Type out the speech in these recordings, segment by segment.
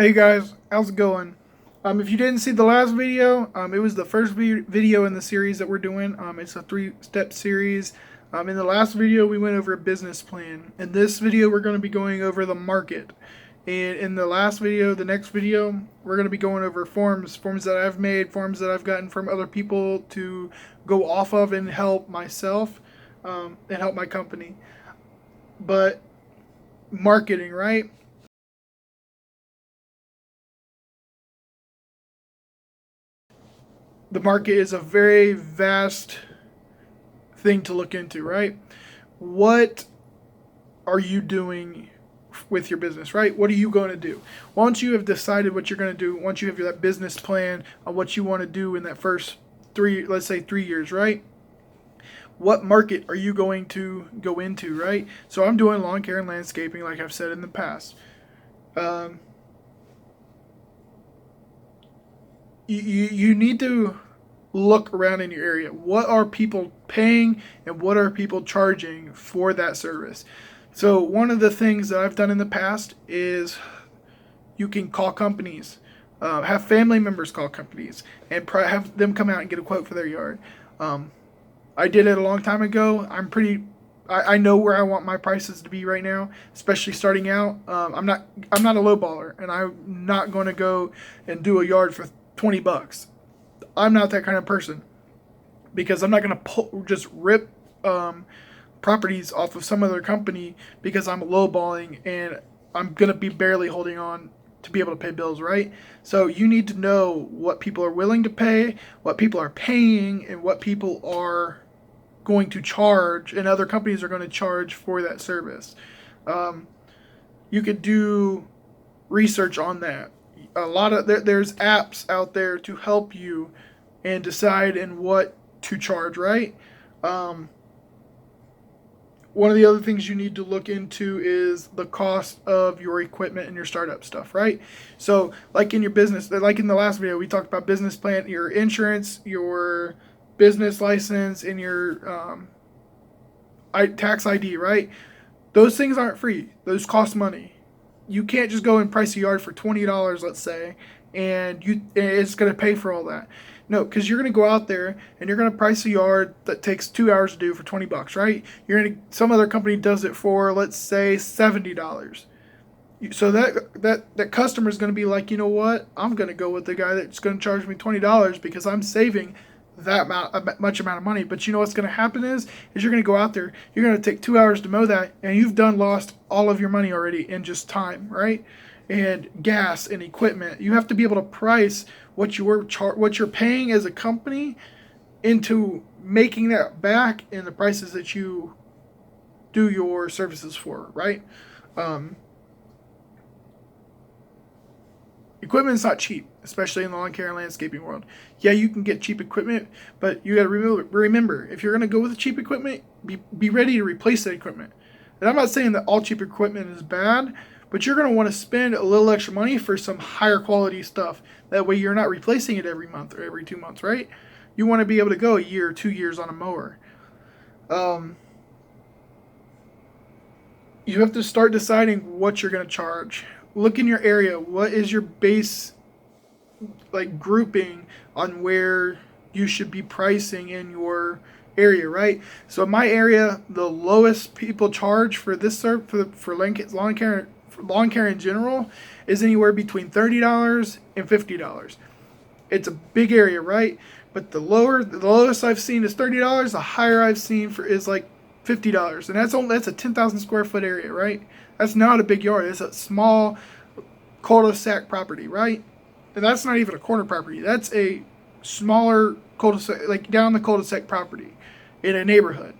Hey guys, how's it going? If you didn't see the last video, it was the first video in the series that we're doing. It's a three-step series. In the last video, we went over a business plan. In this video, we're going to be going over the market. And in the last video, the next video, we're going to be going over forms that I've made, forms that I've gotten from other people to go off of and help myself and help my company. But marketing, right? The market is a very vast thing to look into, right? What are you doing with your business, right? What are you going to do? Once you have decided what you're going to do, once you have that business plan on what you want to do in that first let's say 3 years, right? What market are you going to go into, right? So I'm doing lawn care and landscaping, like I've said in the past. You need to look around in your area. What are people paying and what are people charging for that service? So one of the things that I've done in the past is you can call companies, have family members call companies, and have them come out and get a quote for their yard. I did it a long time ago. I know where I want my prices to be right now, especially starting out. I'm not a low baller, and I'm not going to go and do a yard for $20. I'm not that kind of person because I'm not going to just rip properties off of some other company because I'm lowballing and I'm going to be barely holding on to be able to pay bills, right? So you need to know what people are willing to pay, what people are paying, and what people are going to charge, and other companies are going to charge for that service. You could do research on that. There's apps out there to help you and decide in what to charge, right? One of the other things you need to look into is the cost of your equipment and your startup stuff, right? So like in your business, like in the last video, we talked about business plan, your insurance, your business license, and your tax ID, right? Those things aren't free. Those cost money. You can't just go and price a yard for $20, let's say, and it's going to pay for all that. No, because you're going to go out there and you're going to price a yard that takes 2 hours to do for $20, right? Some other company does it for, let's say, $70. So that customer is going to be like, you know what? I'm going to go with the guy that's going to charge me $20 because I'm saving much amount of money. But you know what's going to happen is you're going to go out there, you're going to take 2 hours to mow that, and you've lost all of your money already in just time, right? And gas and equipment. You have to be able to price what you're paying as a company into making that back in the prices that you do your services for, right? Equipment's not cheap, especially in the lawn care and landscaping world. Yeah, you can get cheap equipment, but you got to remember, if you're going to go with cheap equipment, be ready to replace that equipment. And I'm not saying that all cheap equipment is bad, but you're going to want to spend a little extra money for some higher quality stuff. That way you're not replacing it every month or every 2 months, right? You want to be able to go a year or 2 years on a mower. You have to start deciding what you're going to charge. Look in your area. What is your base grouping on where you should be pricing in your area, right? So in my area, the lowest people charge for this for lawn care in general is anywhere between $30 and $50. It's a big area, right? But the lowest I've seen is $30. The higher I've seen is like $50, and that's a 10,000 square foot area, right? That's not a big yard. It's a small cul-de-sac property, right? And that's not even a corner property. That's a smaller cul-de-sac, like down the cul-de-sac property in a neighborhood.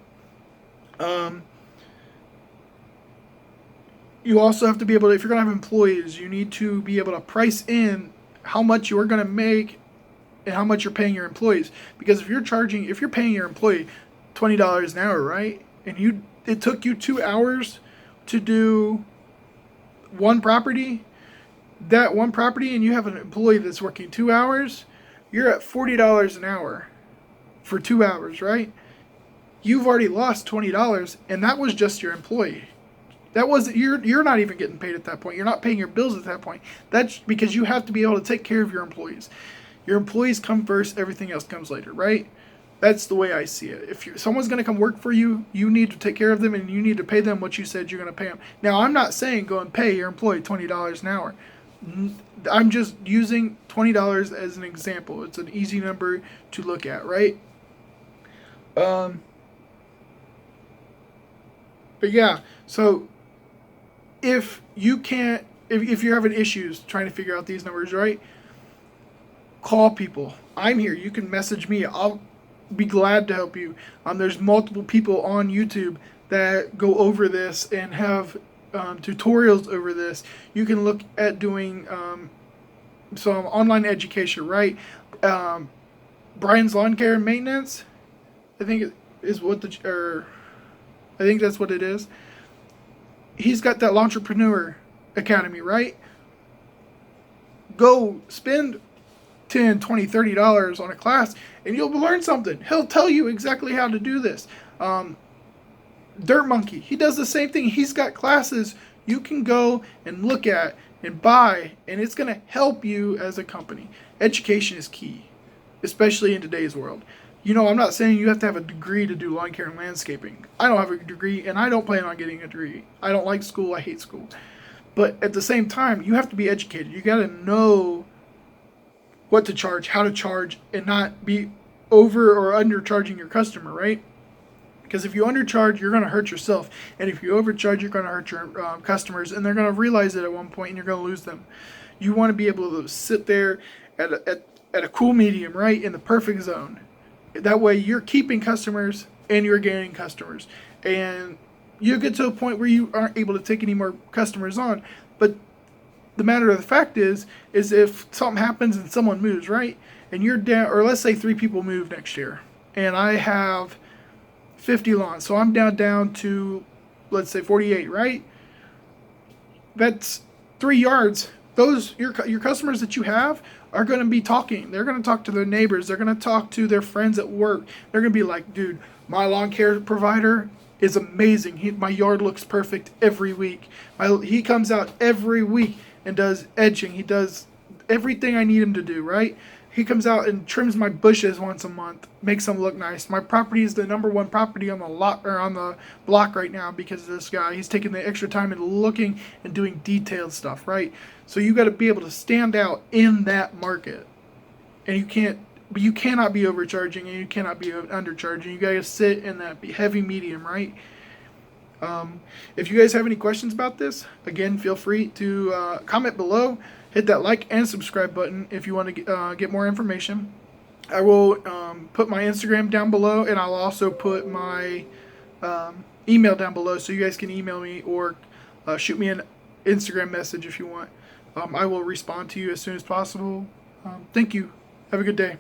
You also have to be able to, if you're going to have employees, you need to be able to price in how much you're going to make and how much you're paying your employees. Because if you're paying your employee $20 an hour, right? And it took you 2 hours to do one property, and you have an employee that's working 2 hours, you're at $40 an hour for 2 hours, right? You've already lost $20, and that was just your employee. That wasn't, you're not even getting paid at that point. You're not paying your bills at that point. That's because you have to be able to take care of your employees. Your employees come first, everything else comes later, right? That's the way I see it. If someone's going to come work for you, you need to take care of them and you need to pay them what you said you're going to pay them. Now, I'm not saying go and pay your employee $20 an hour. I'm just using $20 as an example. It's an easy number to look at, right? But yeah, so if you can't, if you're having issues trying to figure out these numbers, right? Call people. I'm here. You can message me. I'll be glad to help you. There's multiple people on YouTube that go over this and have tutorials over this. You can look at doing some online education, right? Brian's Lawn Care and Maintenance, I think it is what I think that's what it is. He's got that Entrepreneur Academy, right? Go spend $10, $20, $30 on a class and you'll learn something. He'll tell you exactly how to do this. Dirt Monkey, he does the same thing. He's got classes you can go and look at and buy, and it's going to help you as a company. Education is key, especially in today's world. You know, I'm not saying you have to have a degree to do lawn care and landscaping. I don't have a degree, and I don't plan on getting a degree. I don't like school. I hate school. But at the same time, you have to be educated. You got to know what to charge, how to charge, and not be over or undercharging your customer, right? Because if you undercharge, you're going to hurt yourself. And if you overcharge, you're going to hurt your customers. And they're going to realize it at one point and you're going to lose them. You want to be able to sit there at a cool medium, right? In the perfect zone. That way you're keeping customers and you're gaining customers. And you get to a point where you aren't able to take any more customers on. But the matter of the fact is if something happens and someone moves, right? And you're down, or let's say 3 people move next year. And I have 50 lawns. So I'm down to, let's say 48, right? That's 3 yards. Those, your customers that you have are going to be talking. They're going to talk to their neighbors. They're going to talk to their friends at work. They're going to be like, dude, my lawn care provider is amazing. My yard looks perfect every week. He comes out every week and does edging. He does everything I need him to do, right? He comes out and trims my bushes once a month, makes them look nice. My property is the #1 property on the lot or on the block right now because of this guy. He's taking the extra time and looking and doing detailed stuff, right? So you got to be able to stand out in that market, and you cannot be overcharging and you cannot be undercharging. You got to sit in that heavy medium, right? If you guys have any questions about this, again, feel free to comment below. Hit that like and subscribe button if you want to get more information. I will put my Instagram down below, and I'll also put my email down below so you guys can email me or shoot me an Instagram message if you want. I will respond to you as soon as possible. Thank you. Have a good day.